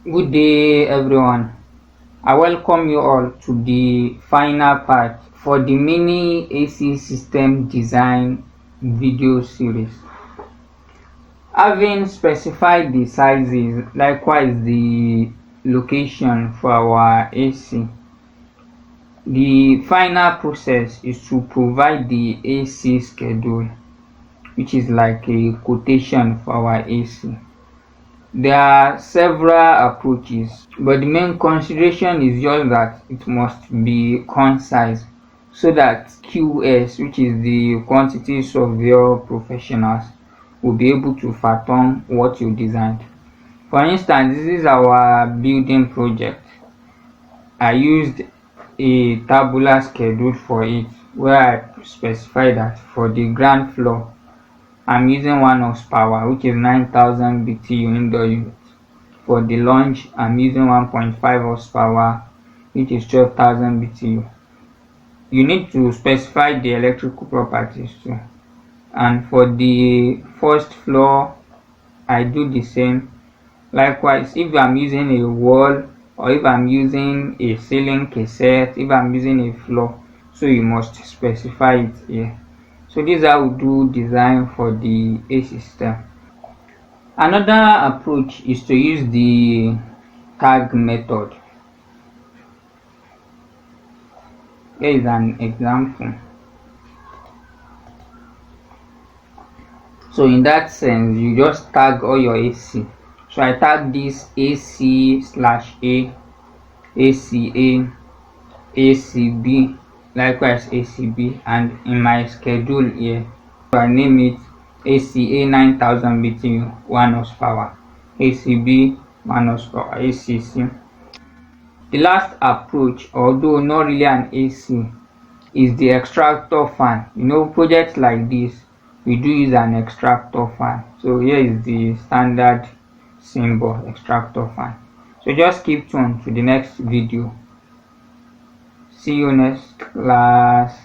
Good day everyone. I welcome you all to the final part for the mini AC system design video series. Having specified the sizes, likewise the location for our AC, the final process is to provide the AC schedule, which is like a quotation for our AC. There are several approaches, but the main consideration is just that it must be concise so that QS, which is the quantity surveyor professionals, will be able to fathom what you designed. For instance, this is our building project. I used a tabular schedule for it where I specified that for the ground floor I'm using 1 horsepower, which is 9000 BTU indoor unit. For the launch, I'm using 1.5 horsepower, which is 12,000 BTU. You need to specify the electrical properties too. And for the first floor, I do the same. Likewise, if I'm using a wall or if I'm using a ceiling cassette, if I'm using a floor, so you must specify it here. So this is how we do design for the AC system. Another approach is to use the tag method. Here is an example. So in that sense, you just tag all your AC. So I tag this AC/A, ACA, ACB, likewise ACB, and in my schedule here, I name it ACA 9000 BTU 1 horsepower, ACB 1 horsepower, ACC. The last approach, although not really an AC, is the extractor fan. Projects like this, we do use an extractor fan. So here is the standard symbol, extractor fan. So just keep tuned to the next video. See you next class.